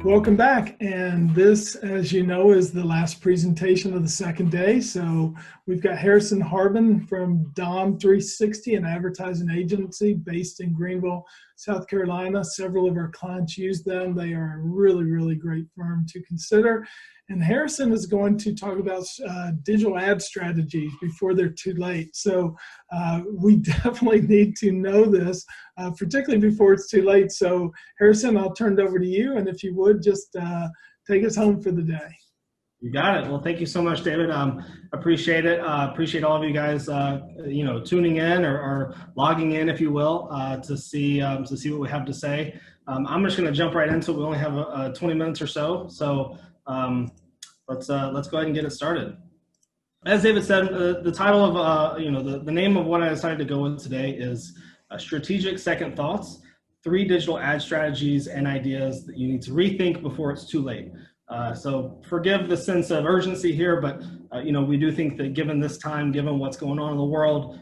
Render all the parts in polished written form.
Welcome back. And this, as you know, is the last presentation of the second day. So we've got Harrison Harbin from Dom 360, an advertising agency based in Greenville, South Carolina. Several of our clients use them. They are a really, really great firm to consider. And Harrison is going to talk about digital ad strategies before they're too late. So we definitely need to know this, particularly before it's too late. So Harrison, I'll turn it over to you. And if you would, just take us home for the day. You got it. Well, thank you so much, David. Appreciate it. Appreciate all of you guys, tuning in or logging in, if you will, to see what we have to say. I'm just going to jump right into it. We only have 20 minutes or so. So let's go ahead and get it started. As David said, the title of the name of what I decided to go with today is Strategic Second Thoughts: 3 digital ad strategies and ideas that you need to rethink before it's too late. So forgive the sense of urgency here, but we do think that given this time, given what's going on in the world,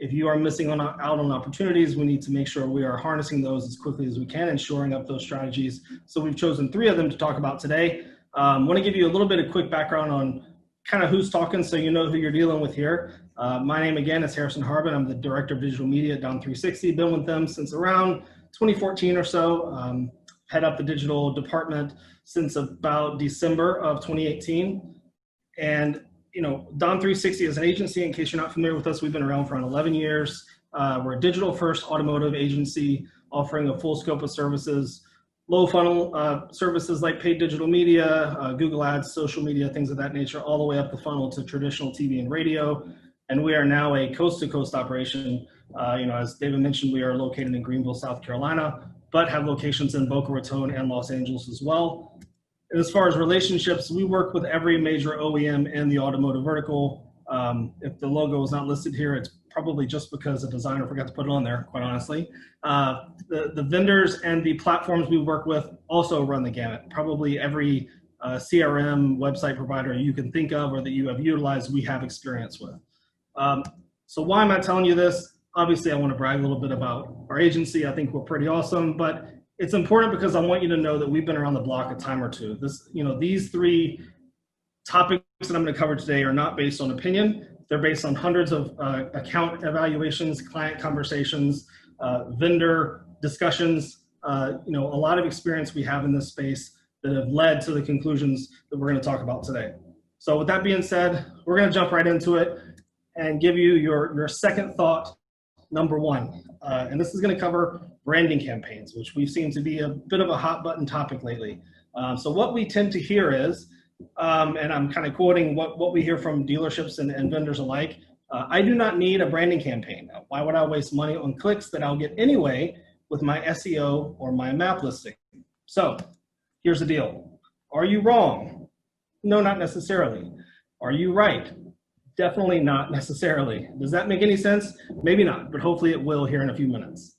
if you are missing out on opportunities, we need to make sure we are harnessing those as quickly as we can and shoring up those strategies. So we've chosen 3 of them to talk about today. I want to give you a little bit of quick background on kind of who's talking, so you know who you're dealing with here. My name again is Harrison Harbin. I'm the Director of Digital Media at Dom 360. Been with them since around 2014 or so. Head up the digital department since about December of 2018. And Dom 360 is an agency. In case you're not familiar with us, we've been around for around 11 years. We're a digital-first automotive agency offering a full scope of services, low funnel services like paid digital media, Google Ads, social media, things of that nature, all the way up the funnel to traditional TV and radio. And we are now a coast-to-coast operation. As David mentioned, we are located in Greenville, South Carolina, but have locations in Boca Raton and Los Angeles as well. And as far as relationships, we work with every major OEM in the automotive vertical. If the logo is not listed here, it's probably just because the designer forgot to put it on there, quite honestly. The vendors and the platforms we work with also run the gamut. Probably every CRM website provider you can think of or that you have utilized, we have experience with. So why am I telling you this? Obviously, I want to brag a little bit about our agency. I think we're pretty awesome, but it's important because I want you to know that we've been around the block a time or two. These 3 topics that I'm going to cover today are not based on opinion. They're based on hundreds of account evaluations, client conversations, vendor discussions, a lot of experience we have in this space that have led to the conclusions that we're going to talk about today. So with that being said, we're going to jump right into it and give you your second thought, number 1. And this is going to cover branding campaigns, which we've seen to be a bit of a hot button topic lately. So what we tend to hear is, and I'm kind of quoting what we hear from dealerships and vendors alike, I do not need a branding campaign. Why would I waste money on clicks that I'll get anyway with my SEO or my map listing? So here's the deal. Are you wrong? No, not necessarily. Are you right? Definitely not necessarily. Does that make any sense? Maybe not, but hopefully it will here in a few minutes.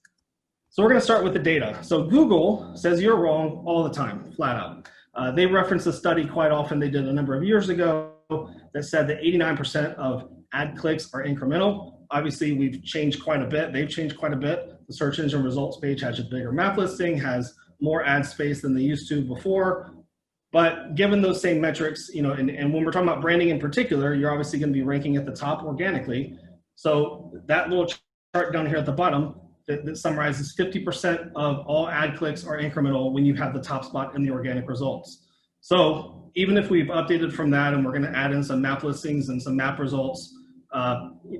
So we're going to start with the data. So Google says you're wrong all the time, flat out. They reference a study quite often they did a number of years ago that said that 89% of ad clicks are incremental. Obviously, we've changed quite a bit. They've changed quite a bit. The search engine results page has a bigger map listing, has more ad space than they used to before. But given those same metrics, and when we're talking about branding in particular, you're obviously going to be ranking at the top organically. So that little chart down here at the bottom that summarizes 50% of all ad clicks are incremental when you have the top spot in the organic results. So even if we've updated from that and we're going to add in some map listings and some map results,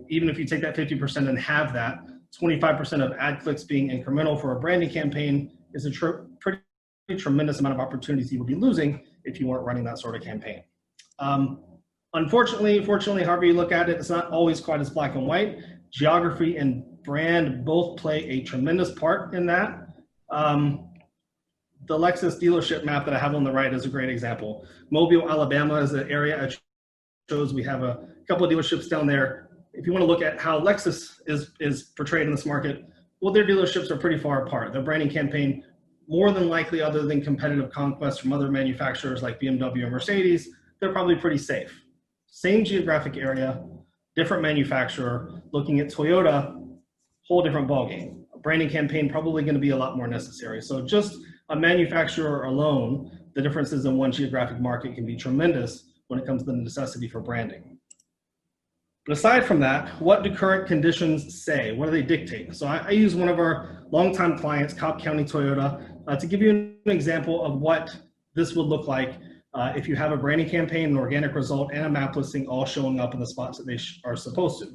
even if you take that 50% and have that, 25% of ad clicks being incremental for a branding campaign is a pretty tremendous amount of opportunities you would be losing if you weren't running that sort of campaign. Fortunately, however you look at it, it's not always quite as black and white. Geography and brand both play a tremendous part in that. The Lexus dealership map that I have on the right is a great example. Mobile, Alabama is the area I chose. We have a couple of dealerships down there. If you want to look at how Lexus is portrayed in this market, well, their dealerships are pretty far apart. Their branding campaign, more than likely, other than competitive conquests from other manufacturers like BMW and Mercedes, they're probably pretty safe. Same geographic area, different manufacturer. Looking at Toyota, whole different ballgame. A branding campaign probably going to be a lot more necessary. So just a manufacturer alone, the differences in one geographic market can be tremendous when it comes to the necessity for branding. But aside from that, what do current conditions say? What do they dictate? So I use one of our longtime clients, Cobb County Toyota, to give you an example of what this would look like if you have a branding campaign, an organic result, and a map listing all showing up in the spots that they are supposed to.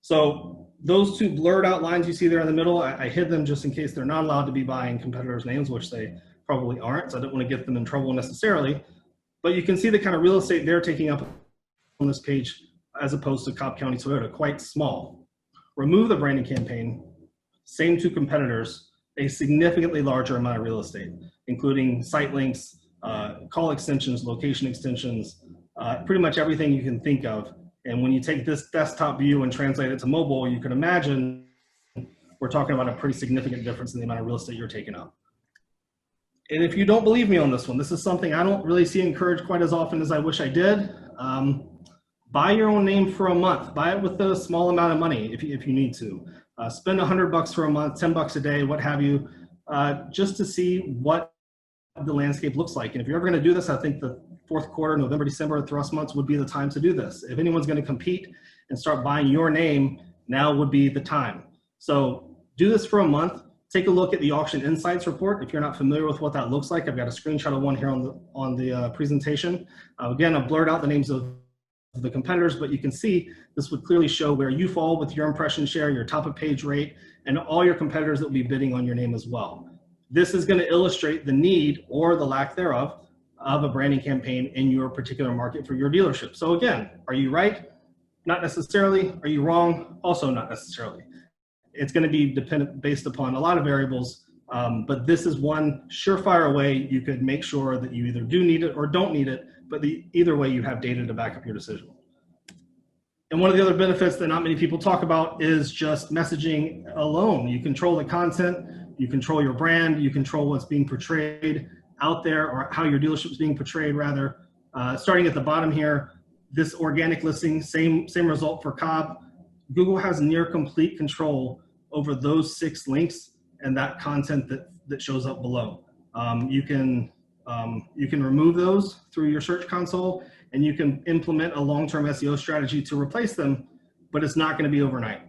So those two blurred out lines you see there in the middle, I hid them just in case they're not allowed to be buying competitors' names, which they probably aren't, so I don't want to get them in trouble necessarily. But you can see the kind of real estate they're taking up on this page as opposed to Cobb County Toyota, quite small. Remove the branding campaign, same two competitors, a significantly larger amount of real estate, including site links, call extensions, location extensions, pretty much everything you can think of. And when you take this desktop view and translate it to mobile, you can imagine we're talking about a pretty significant difference in the amount of real estate you're taking up. And if you don't believe me on this one, this is something I don't really see encouraged quite as often as I wish I did. Buy your own name for a month. Buy it with a small amount of money if you need to. Spend $100 for a month, $10 a day, what have you, just to see what the landscape looks like. And if you're ever going to do this, I think the fourth quarter, November, December, thrust months would be the time to do this. If anyone's going to compete and start buying your name, now would be the time. So do this for a month. Take a look at the Auction Insights report. If you're not familiar with what that looks like, I've got a screenshot of one here on the presentation. Again, I've blurred out the names of the competitors, but you can see this would clearly show where you fall with your impression share, your top of page rate, and all your competitors that will be bidding on your name as well. This is going to illustrate the need or the lack thereof of a branding campaign in your particular market for your dealership. So again, are you right? Not necessarily. Are you wrong? Also not necessarily. It's going to be dependent based upon a lot of variables, but this is one surefire way you could make sure that you either do need it or don't need it, but either way you have data to back up your decision. And one of the other benefits that not many people talk about is just messaging alone. You control the content, you control your brand, you control what's being portrayed out there, or how your dealership is being portrayed rather. Starting at the bottom here, this organic listing, same result for Cobb. Google has near complete control over those 6 links and that content that shows up below. You can remove those through your search console, and you can implement a long-term SEO strategy to replace them, but it's not going to be overnight.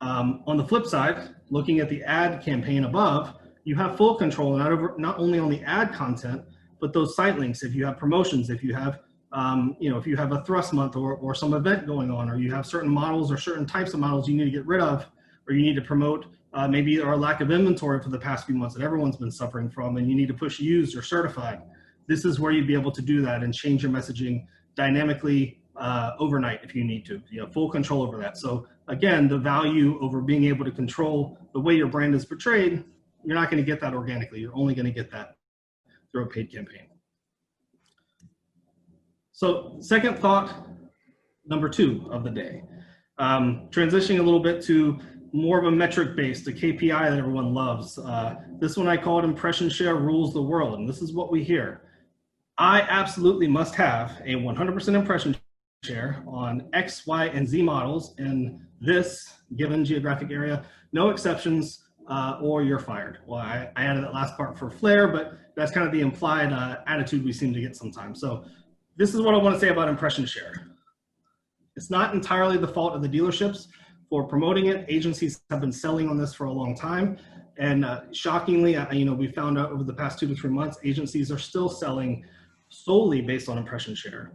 On the flip side, looking at the ad campaign above, you have full control not only on the ad content, but those site links. If you have promotions, if you have if you have a thrust month or some event going on, or you have certain models or certain types of models you need to get rid of, or you need to promote maybe our lack of inventory for the past few months that everyone's been suffering from, and you need to push used or certified. This is where you'd be able to do that and change your messaging dynamically overnight if you need to. You have full control over that. So again, the value over being able to control the way your brand is portrayed, you're not going to get that organically. You're only going to get that through a paid campaign. So second thought, number 2 of the day, transitioning a little bit to more of a metric-based, a KPI that everyone loves. This one I call it impression share rules the world, and this is what we hear. I absolutely must have a 100% impression share on X, Y, and Z models in this given geographic area, no exceptions, or you're fired. Well, I added that last part for flair, but that's kind of the implied attitude we seem to get sometimes. So this is what I want to say about impression share. It's not entirely the fault of the dealerships for promoting it. Agencies have been selling on this for a long time. And shockingly, we found out over the past 2 to 3 months, agencies are still selling solely based on impression share.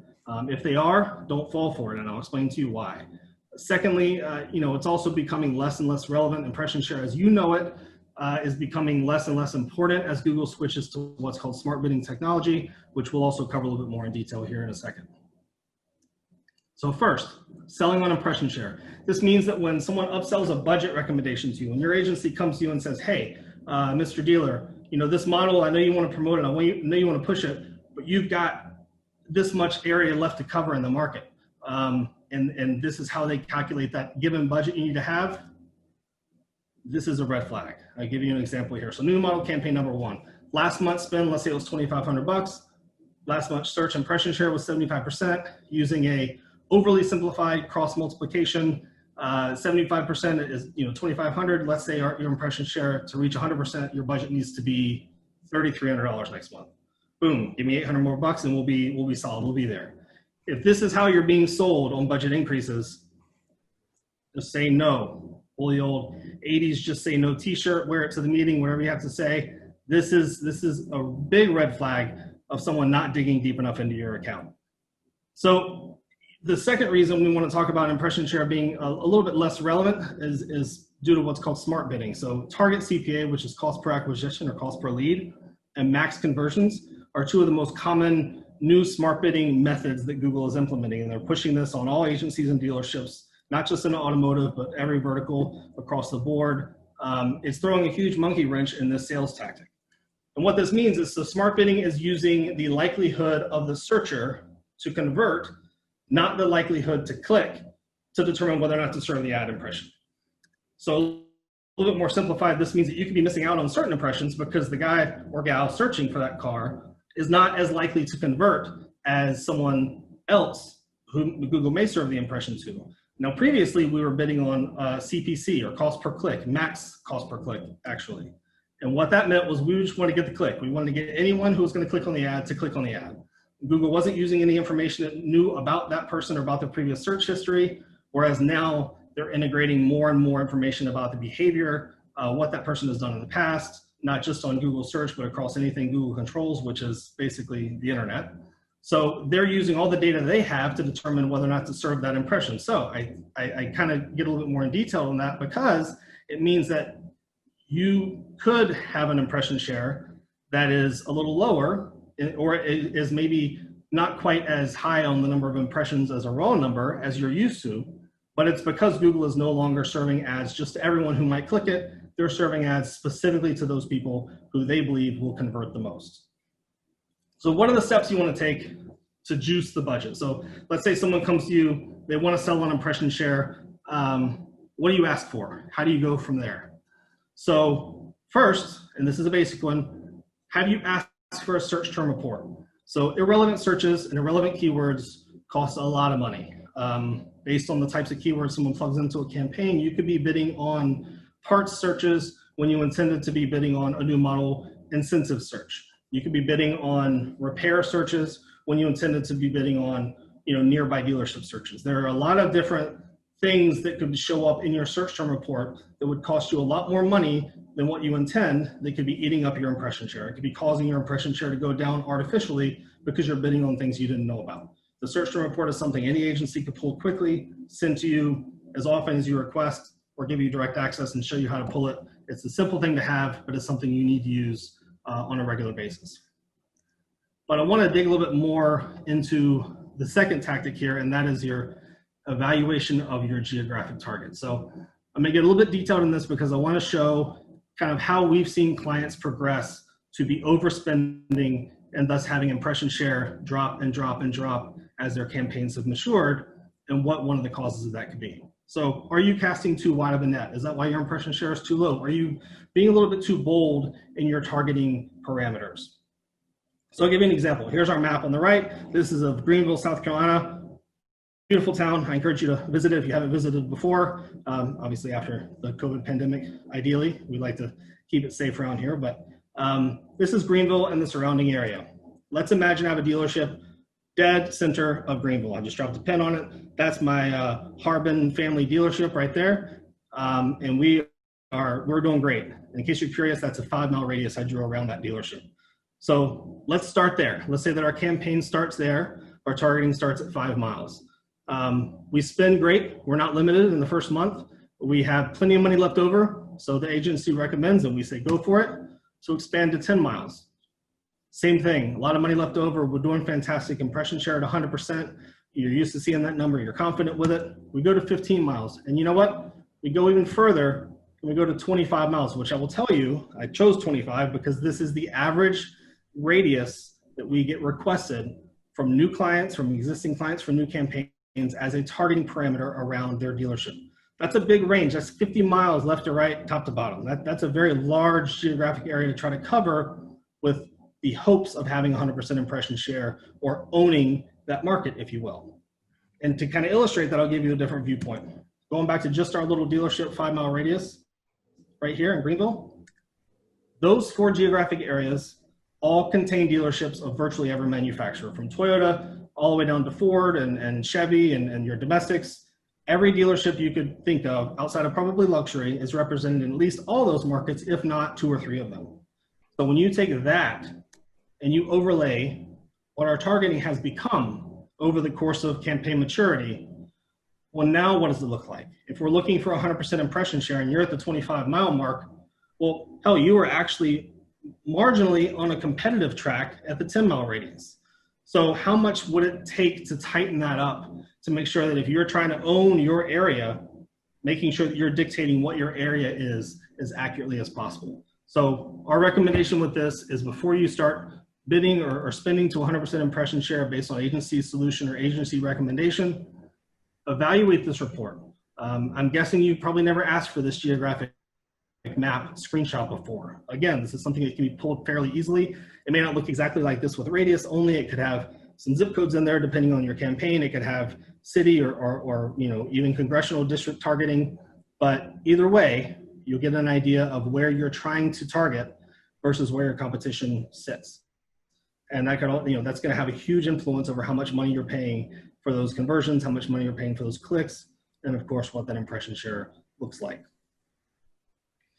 If they are, don't fall for it, and I'll explain to you why. Secondly, it's also becoming less and less relevant. Impression share, as you know it, is becoming less and less important as Google switches to what's called smart bidding technology, which we'll also cover a little bit more in detail here in a second. So first, selling on impression share. This means that when someone upsells a budget recommendation to you, and your agency comes to you and says, hey, Mr. Dealer, this model, I know you want to promote it, I know you want to push it, but you've got this much area left to cover in the market. And this is how they calculate that given budget you need to have. This is a red flag. I'll give you an example here. So new model campaign number 1. Last month's spend, let's say it was $2,500. Last month's search impression share was 75% using a overly simplified cross multiplication. 75% is 2,500. Let's say your impression share, to reach 100%, your budget needs to be $3,300 next month. Boom, give me 800 more bucks and we'll be solid, we'll be there. If this is how you're being sold on budget increases, just say no. Pull the old 80s just say no t-shirt, wear it to the meeting, whatever you have to say. This is a big red flag of someone not digging deep enough into your account. So the second reason we want to talk about impression share being a little bit less relevant is due to what's called smart bidding. So target CPA, which is cost per acquisition or cost per lead, and max conversions are two of the most common new smart bidding methods that Google is implementing. And they're pushing this on all agencies and dealerships, not just in automotive, but every vertical across the board. It's throwing a huge monkey wrench in this sales tactic. And what this means is the smart bidding is using the likelihood of the searcher to convert, not the likelihood to click, to determine whether or not to serve the ad impression. So a little bit more simplified, this means that you could be missing out on certain impressions because the guy or gal searching for that car is not as likely to convert as someone else who Google may serve the impression to. Now, previously, we were bidding on CPC, or cost per click, max cost per click, actually. And what that meant was we just wanted to get the click. We wanted to get anyone who was going to click on the ad to click on the ad. Google wasn't using any information that knew about that person or about their previous search history, whereas now they're integrating more and more information about the behavior, what that person has done in the past, not just on Google search, but across anything Google controls, which is basically the internet. So they're using all the data they have to determine whether or not to serve that impression. So I kind of get a little bit more in detail on that because it means that you could have an impression share that is a little lower, or is maybe not quite as high on the number of impressions as a raw number as you're used to, but it's because Google is no longer serving ads just to everyone who might click it. They're serving ads specifically to those people who they believe will convert the most. So what are the steps you want to take to juice the budget? So let's say someone comes to you, they want to sell an impression share. What do you ask for? How do you go from there? So first, and this is a basic one, have you asked for a search term report? So irrelevant searches and irrelevant keywords cost a lot of money. Based on the types of keywords someone plugs into a campaign, you could be bidding on parts searches when you intended to be bidding on a new model incentive search. You could be bidding on repair searches when you intended to be bidding on, nearby dealership searches. There are a lot of different things that could show up in your search term report that would cost you a lot more money than what you intend. They could be eating up your impression share. It could be causing your impression share to go down artificially because you're bidding on things you didn't know about. The search term report is something any agency could pull quickly, send to you as often as you request, or give you direct access and show you how to pull it. It's a simple thing to have, but it's something you need to use on a regular basis. But I want to dig a little bit more into the second tactic here, and that is your evaluation of your geographic target. So I'm going to get a little bit detailed in this because I want to show kind of how we've seen clients progress to be overspending and thus having impression share drop and drop and drop as their campaigns have matured, and what one of the causes of that could be. So are you casting too wide of a net? Is that why your impression share is too low? Are you being a little bit too bold in your targeting parameters? So I'll give you an example. Here's our map on the right. This is of Greenville, South Carolina. Beautiful town. I encourage you to visit it if you haven't visited before. Obviously after the COVID pandemic, ideally, we'd like to keep it safe around here, but this is Greenville and the surrounding area. Let's imagine I have a dealership dead center of Greenville. I just dropped a pin on it. That's my Harbin family dealership right there. And we're doing great. In case you're curious, that's a 5-mile radius I drew around that dealership. So let's start there. Let's say that our campaign starts there. Our targeting starts at 5 miles. We spend great. We're not limited in the first month. We have plenty of money left over. So the agency recommends and we say, go for it. So expand to 10 miles. Same thing, a lot of money left over. We're doing fantastic. Impression share at 100%. You're used to seeing that number. You're confident with it. We go to 15 miles. And you know what? We go even further and we go to 25 miles, which I will tell you, I chose 25 because this is the average radius that we get requested from new clients, from existing clients, from new campaigns as a targeting parameter around their dealership. That's a big range. That's 50 miles left to right, top to bottom. That's a very large geographic area to try to cover with the hopes of having 100% impression share or owning that market, if you will. And to kind of illustrate that, I'll give you a different viewpoint. Going back to just our little dealership 5-mile radius right here in Greenville, those 4 geographic areas all contain dealerships of virtually every manufacturer, from Toyota all the way down to Ford and Chevy and your domestics. Every dealership you could think of outside of probably luxury is represented in at least all those markets, if not 2 or 3 of them. So when you take that and you overlay what our targeting has become over the course of campaign maturity, well, now what does it look like? If we're looking for 100% impression share and you're at the 25-mile mark, well, hell, you are actually marginally on a competitive track at the 10-mile radius. So how much would it take to tighten that up to make sure that if you're trying to own your area, making sure that you're dictating what your area is as accurately as possible? So our recommendation with this is before you start bidding or spending to 100% impression share based on agency solution or agency recommendation, evaluate this report. I'm guessing you probably never asked for this geographic map screenshot before. Again, this is something that can be pulled fairly easily. It may not look exactly like this with radius only. It could have some zip codes in there depending on your campaign. It could have city or even congressional district targeting. But either way, you'll get an idea of where you're trying to target versus where your competition sits. And that could, that's going to have a huge influence over how much money you're paying for those conversions, how much money you're paying for those clicks, and of course, what that impression share looks like.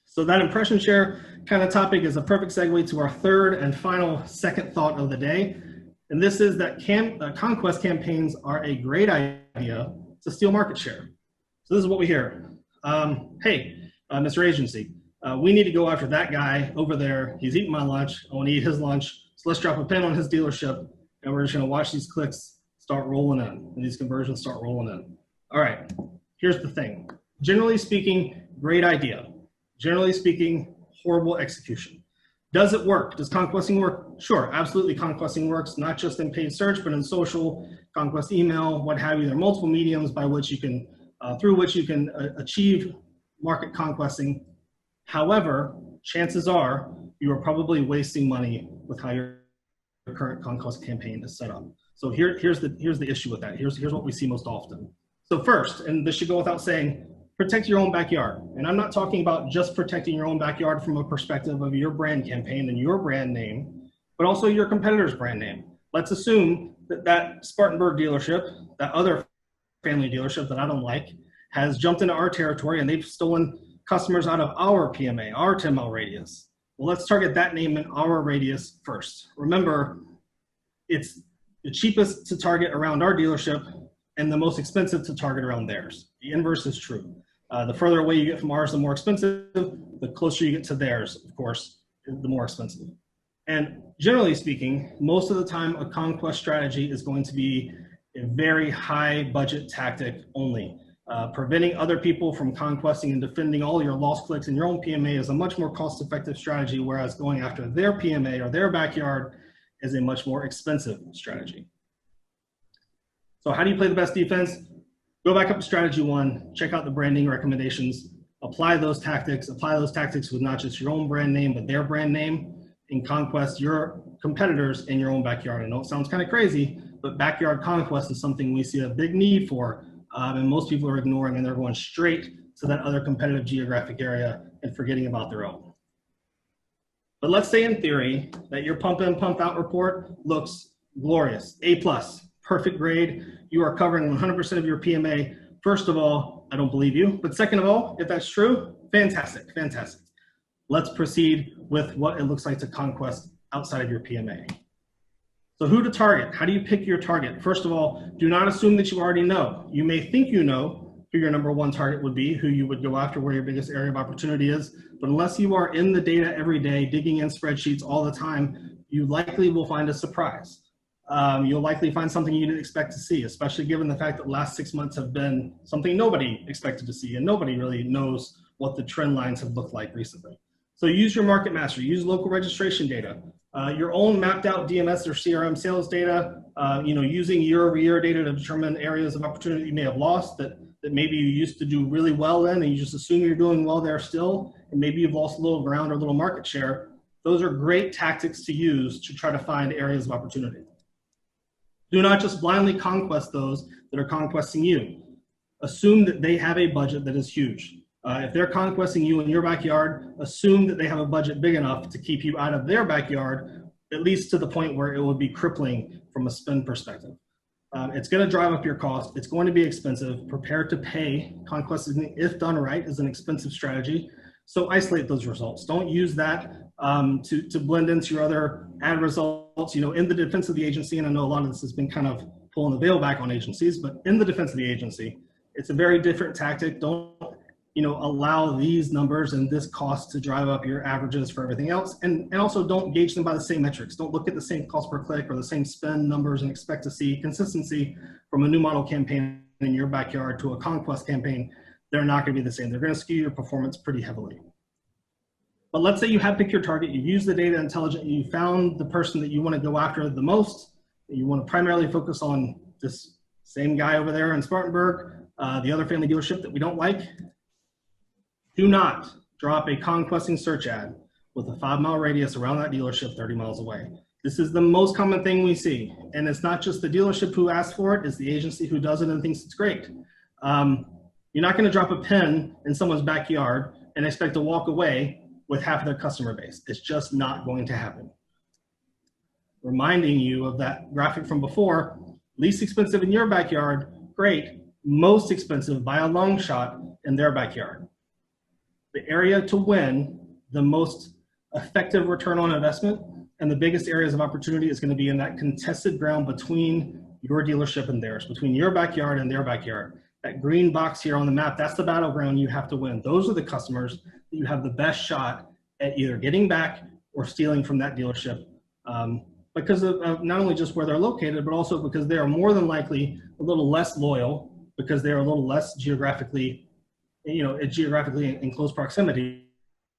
So that impression share kind of topic is a perfect segue to our third and final second thought of the day. And this is that conquest campaigns are a great idea to steal market share. So this is what we hear. Hey, Mr. Agency, we need to go after that guy over there. He's eating my lunch. I want to eat his lunch. So let's drop a pin on his dealership, and we're just going to watch these clicks start rolling in, and these conversions start rolling in. All right, here's the thing. Generally speaking, great idea. Generally speaking, horrible execution. Does it work? Does conquesting work? Sure, absolutely conquesting works, not just in paid search, but in social, conquest email, what have you. There are multiple mediums by which you can, through which you can achieve market conquesting. However, chances are you are probably wasting money with how your current conquest campaign is set up. So here's the issue with that. Here's what we see most often. So first, and this should go without saying, protect your own backyard. And I'm not talking about just protecting your own backyard from a perspective of your brand campaign and your brand name, but also your competitor's brand name. Let's assume that Spartanburg dealership, that other family dealership that I don't like, has jumped into our territory and they've stolen customers out of our PMA, our 10-mile radius. Well, let's target that name in our radius first. Remember, it's the cheapest to target around our dealership and the most expensive to target around theirs. The inverse is true. The further away you get from ours, the more expensive. The closer you get to theirs, of course, the more expensive. And generally speaking, most of the time, a conquest strategy is going to be a very high budget tactic only. Preventing other people from conquesting and defending all your lost clicks in your own PMA is a much more cost-effective strategy, whereas going after their PMA or their backyard is a much more expensive strategy. So how do you play the best defense? Go back up to strategy 1, check out the branding recommendations, apply those tactics with not just your own brand name, but their brand name, and conquest your competitors in your own backyard. I know it sounds kind of crazy, but backyard conquest is something we see a big need for, and most people are ignoring, and they're going straight to that other competitive geographic area and forgetting about their own. But let's say in theory that your pump in, pump out report looks glorious, A+. Perfect grade. You are covering 100% of your PMA. First of all, I don't believe you. But second of all, if that's true, fantastic, fantastic. Let's proceed with what it looks like to conquest outside of your PMA. So who to target? How do you pick your target? First of all, do not assume that you already know. You may think you know who your number one target would be, who you would go after, where your biggest area of opportunity is. But unless you are in the data every day, digging in spreadsheets all the time, you likely will find a surprise. You'll likely find something you didn't expect to see, especially given the fact that the last 6 months have been something nobody expected to see, and nobody really knows what the trend lines have looked like recently. So use your market master, use local registration data, your own mapped out DMS or CRM sales data, using year-over-year data to determine areas of opportunity you may have lost that maybe you used to do really well in, and you just assume you're doing well there still, and maybe you've lost a little ground or a little market share. Those are great tactics to use to try to find areas of opportunity. Do not just blindly conquest those that are conquesting you. Assume that they have a budget that is huge. If they're conquesting you in your backyard, assume that they have a budget big enough to keep you out of their backyard at least to the point where it would be crippling from a spend perspective. It's going to drive up your cost. It's going to be expensive. Prepare to pay. Conquest, if done right, is an expensive strategy. So isolate those results. Don't use that to blend into your other ad results. You know, in the defense of the agency, and I know a lot of this has been kind of pulling the veil back on agencies, but in the defense of the agency, it's a very different tactic. Don't, you know, allow these numbers and this cost to drive up your averages for everything else. And also don't gauge them by the same metrics. Don't look at the same cost per click or the same spend numbers and expect to see consistency from a new model campaign in your backyard to a Conquest campaign. They're not going to be the same. They're going to skew your performance pretty heavily. But let's say you have picked your target, you use the data intelligently, you found the person that you want to go after the most, you want to primarily focus on this same guy over there in Spartanburg, the other family dealership that we don't like. Do not drop a conquesting search ad with a 5-mile radius around that dealership 30 miles away. This is the most common thing we see. And it's not just the dealership who asks for it, it's the agency who does it and thinks it's great. You're not going to drop a pin in someone's backyard and expect to walk away with half of their customer base. It's just not going to happen. Reminding you of that graphic from before, least expensive in your backyard, great. Most expensive by a long shot in their backyard. The area to win, the most effective return on investment, and the biggest areas of opportunity is going to be in that contested ground between your dealership and theirs, between your backyard and their backyard. That green box here on the map, that's the battleground you have to win. Those are the customers that you have the best shot at either getting back or stealing from that dealership because of not only just where they're located, but also because they are more than likely a little less loyal because they're a little less geographically in close proximity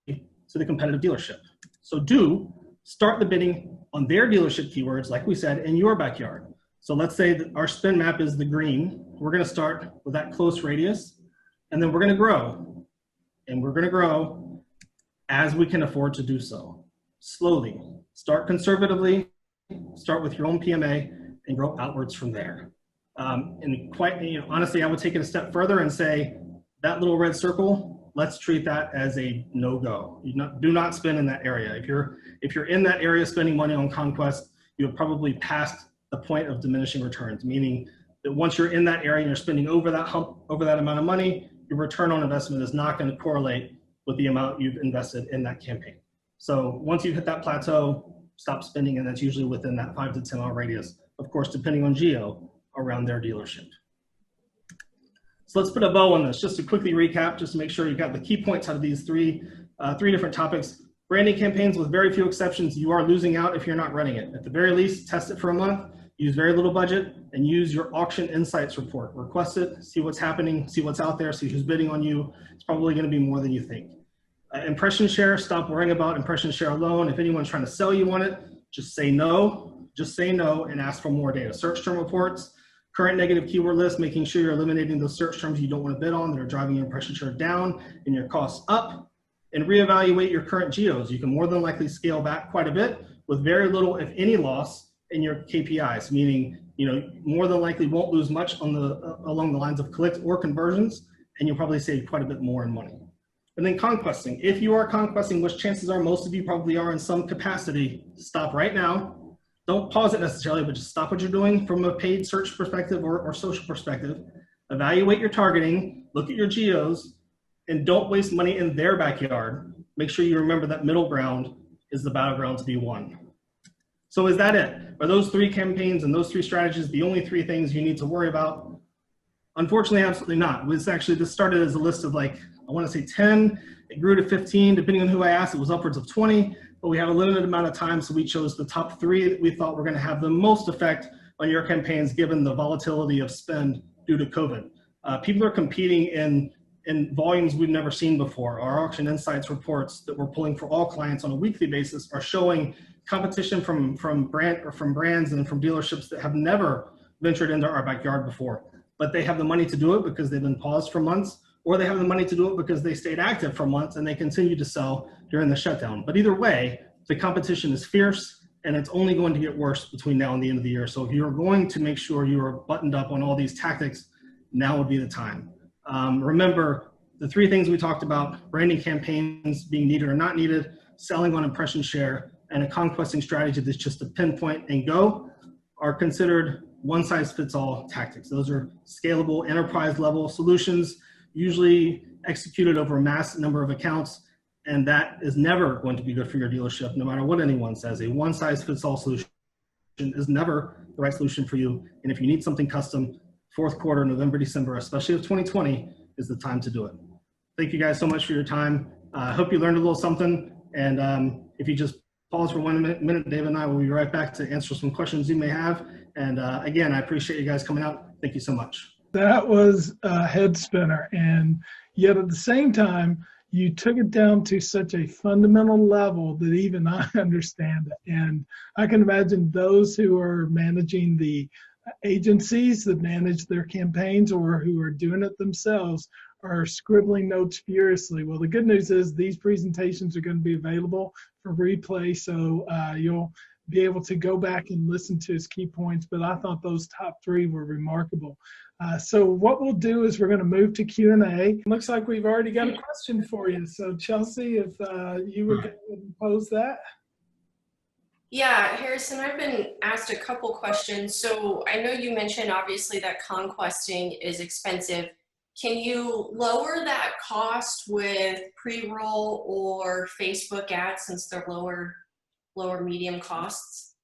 to the competitive dealership. So do start the bidding on their dealership keywords, like we said, in your backyard. So let's say that our spin map is the green. We're going to start with that close radius, and then we're going to grow. And we're going to grow as we can afford to do so. Slowly. Start conservatively, start with your own PMA, and grow outwards from there. Honestly, I would take it a step further and say, that little red circle, let's treat that as a no-go. Do not spend in that area. If you're in that area spending money on Conquest, you have probably passed the point of diminishing returns, meaning that once you're in that area and you're spending over that hump, over that amount of money, your return on investment is not going to correlate with the amount you've invested in that campaign. So once you hit that plateau, stop spending, and that's usually within that 5 to 10 mile radius, of course, depending on geo around their dealership. So let's put a bow on this, just to quickly recap, just to make sure you got the key points out of these three different topics. Branding campaigns, with very few exceptions, you are losing out if you're not running it. At the very least, test it for a month, use very little budget, and use your auction insights report. Request it, see what's happening, see what's out there, see who's bidding on you. It's probably going to be more than you think. Impression share, stop worrying about impression share alone. If anyone's trying to sell you on it, just say no and ask for more data. Search term reports, current negative keyword list, making sure you're eliminating those search terms you don't want to bid on that are driving your impression share down and your costs up, and reevaluate your current geos. You can more than likely scale back quite a bit with very little, if any, loss in your KPIs, meaning more than likely won't lose much on along the lines of clicks or conversions, and you'll probably save quite a bit more in money. And then conquesting. If you are conquesting, which chances are most of you probably are in some capacity, stop right now. Don't pause it necessarily, but just stop what you're doing from a paid search perspective or social perspective. Evaluate your targeting, look at your geos, and don't waste money in their backyard. Make sure you remember that middle ground is the battleground to be won. So is that it? Are those 3 campaigns and those 3 strategies the only 3 things you need to worry about? Unfortunately, absolutely not. This started as a list of I want to say 10. It grew to 15. Depending on who I asked, it was upwards of 20. But we have a limited amount of time, so we chose the top 3 that we thought were going to have the most effect on your campaigns given the volatility of spend due to COVID. People are competing in volumes we've never seen before. Our auction insights reports that we're pulling for all clients on a weekly basis are showing competition from brands and from dealerships that have never ventured into our backyard before. But they have the money to do it because they've been paused for months, or they have the money to do it because they stayed active for months and they continue to sell during the shutdown. But either way, the competition is fierce and it's only going to get worse between now and the end of the year. So if you're going to make sure you are buttoned up on all these tactics, now would be the time. Remember the 3 things we talked about: branding campaigns being needed or not needed, selling on impression share, and a conquesting strategy that's just a pinpoint and go are considered one-size-fits-all tactics. Those are scalable enterprise-level solutions, usually executed over a mass number of accounts, and that is never going to be good for your dealership, no matter what anyone says. A one-size-fits-all solution is never the right solution for you, and if you need something custom, fourth quarter, November, December, especially of 2020, is the time to do it. Thank you guys so much for your time. I hope you learned a little something, and if you just pause for 1 minute, David and I will be right back to answer some questions you may have. And again, I appreciate you guys coming out. Thank you so much. That was a head spinner, and yet at the same time, you took it down to such a fundamental level that even I understand it. And I can imagine those who are managing the agencies that manage their campaigns or who are doing it themselves are scribbling notes furiously. Well, the good news is these presentations are going to be available for replay, so you'll be able to go back and listen to his key points, but I thought those top 3 were remarkable. So what we'll do is we're going to move to Q&A. Looks like we've already got a question for you. So Chelsea, if you would go ahead and pose that. Yeah, Harrison, I've been asked a couple questions. So I know you mentioned obviously that conquesting is expensive. Can you lower that cost with pre-roll or Facebook ads since they're lower medium costs?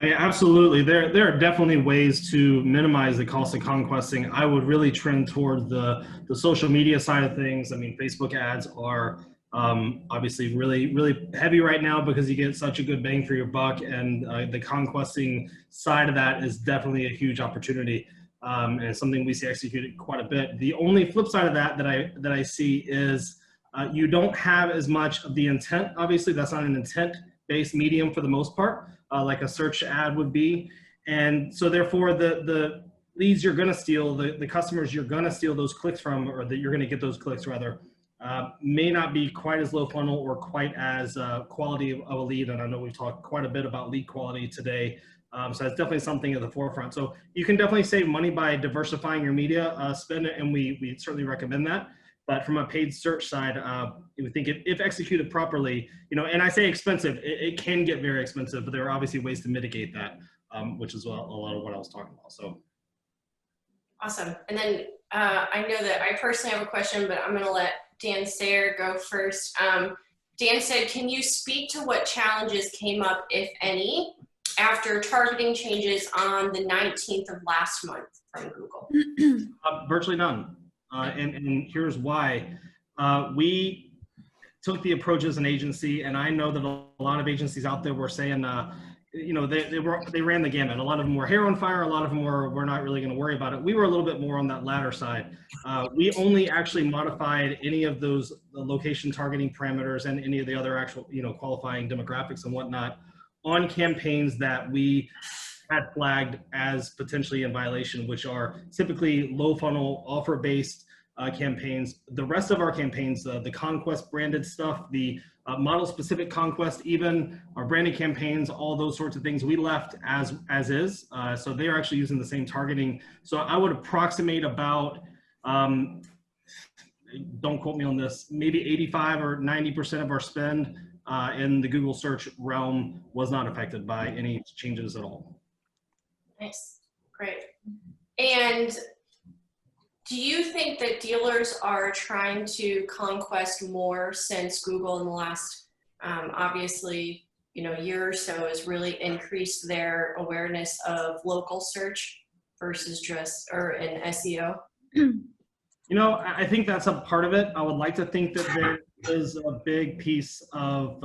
Yeah, absolutely. There are definitely ways to minimize the cost of conquesting. I would really trend toward the social media side of things. I mean, Facebook ads are obviously really heavy right now because you get such a good bang for your buck, and the conquesting side of that is definitely a huge opportunity, and it's something we see executed quite a bit. The only flip side of that I see is you don't have as much of the intent. Obviously, that's not an intent-based medium for the most part, like a search ad would be. And so therefore the leads you're going to steal, the customers you're going to steal those clicks from, or that you're going to get those clicks rather, may not be quite as low funnel or quite as quality of a lead. And I know we've talked quite a bit about lead quality today. So that's definitely something at the forefront. So you can definitely save money by diversifying your media spend, and we certainly recommend that. But from a paid search side, we think if executed properly, and I say expensive, it can get very expensive, but there are obviously ways to mitigate that, which is a lot of what I was talking about. So. Awesome. And then I know that I personally have a question, but I'm going to let Dan Sayer go first. Dan said, can you speak to what challenges came up, if any, after targeting changes on the 19th of last month from Google? Virtually none. And here's why. We took the approach as an agency, and I know that a lot of agencies out there were saying, they ran the gamut. A lot of them were hair on fire. A lot of them we're not really going to worry about it. We were a little bit more on that latter side. We only actually modified any of those location targeting parameters and any of the other actual, qualifying demographics and whatnot on campaigns that we had flagged as potentially in violation, which are typically low funnel offer-based campaigns. The rest of our campaigns, the Conquest branded stuff, the model specific Conquest, even our branded campaigns, all those sorts of things, we left as is. So they're actually using the same targeting. So I would approximate about, don't quote me on this, maybe 85 or 90% of our spend in the Google search realm was not affected by any changes at all. Nice, great. And do you think that dealers are trying to conquest more since Google in the last, obviously, year or so has really increased their awareness of local search versus just, or in SEO? I think that's a part of it. I would like to think that there is a big piece of,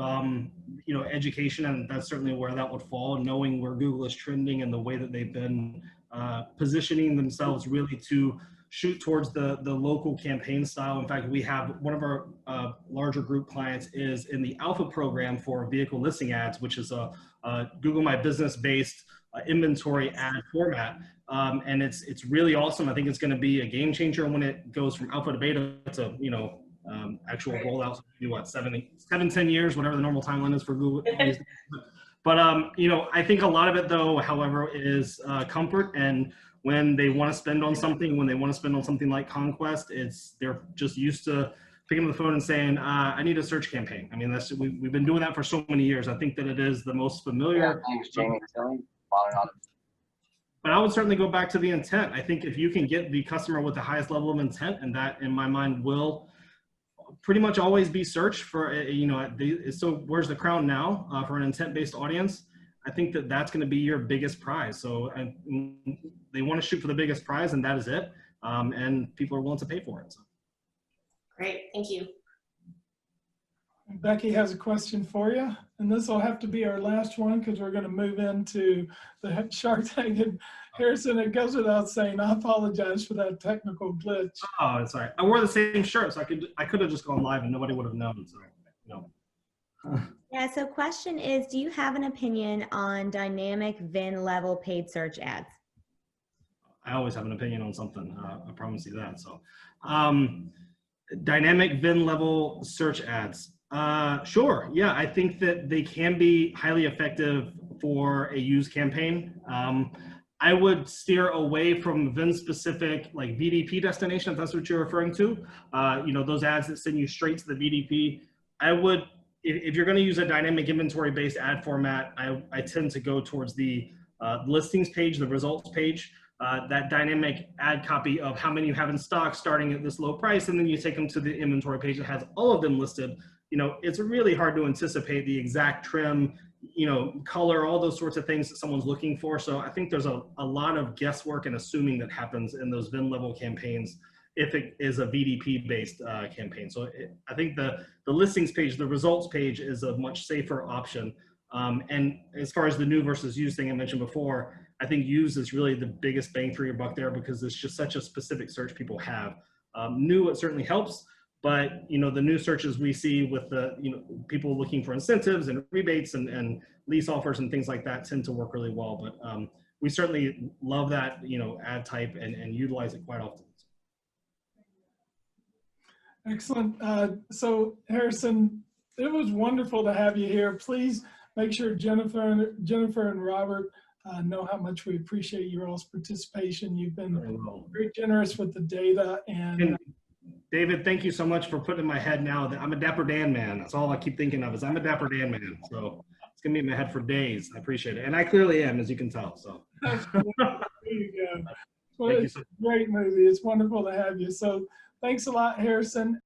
education, and that's certainly where that would fall, knowing where Google is trending and the way that they've been positioning themselves really to shoot towards the local campaign style. In fact, we have one of our larger group clients is in the alpha program for vehicle listing ads, which is a Google My Business based inventory ad format. And it's really awesome. I think it's going to be a game changer when it goes from alpha to beta to, actual rollout. What, 7-10 years, whatever the normal timeline is for Google. But, I think a lot of it though, however, is comfort. And when they want to spend on something, like Conquest, they're just used to picking up the phone and saying, I need a search campaign. I mean, we've been doing that for so many years. I think that it is the most familiar. Thanks, Jamie. But I would certainly go back to the intent. I think if you can get the customer with the highest level of intent, and that in my mind will pretty much always be search for, so where's the crown now for an intent-based audience? I think that that's going to be your biggest prize. So they want to shoot for the biggest prize, and that is it. And people are willing to pay for it. So. Great, thank you. Becky has a question for you, and this will have to be our last one because we're going to move into the Shark Tank. And Harrison, it goes without saying, I apologize for that technical glitch. Oh, sorry. I wore the same shirt, so I could have just gone live and nobody would have known. So, Yeah, so question is, do you have an opinion on dynamic VIN level paid search ads? I always have an opinion on something. I promise you that. So, dynamic VIN level search ads. Sure. Yeah, I think that they can be highly effective for a used campaign. I would steer away from VIN specific, like VDP destination, if that's what you're referring to. Those ads that send you straight to the VDP. I would, if you're going to use a dynamic inventory based ad format, I tend to go towards the listings page, the results page. That dynamic ad copy of how many you have in stock starting at this low price, and then you take them to the inventory page that has all of them listed. It's really hard to anticipate the exact trim, color, all those sorts of things that someone's looking for. So I think there's a lot of guesswork and assuming that happens in those VIN level campaigns if it is a VDP based campaign. So I think the listings page, the results page is a much safer option. And as far as the new versus used thing I mentioned before, I think used is really the biggest bang for your buck there because it's just such a specific search people have. New, it certainly helps, but the new searches we see with the people looking for incentives and rebates and lease offers and things like that tend to work really well. But we certainly love that ad type and utilize it quite often. Excellent. So Harrison, it was wonderful to have you here. Please make sure Jennifer and Robert know how much we appreciate your all's participation. You've been very generous with the data. And David, thank you so much for putting in my head now that I'm a Dapper Dan man. That's all I keep thinking of is I'm a Dapper Dan man. So it's gonna be in my head for days. I appreciate it. And I clearly am, as you can tell. So there you go. Well, it's a great movie. It's wonderful to have you. So thanks a lot, Harrison.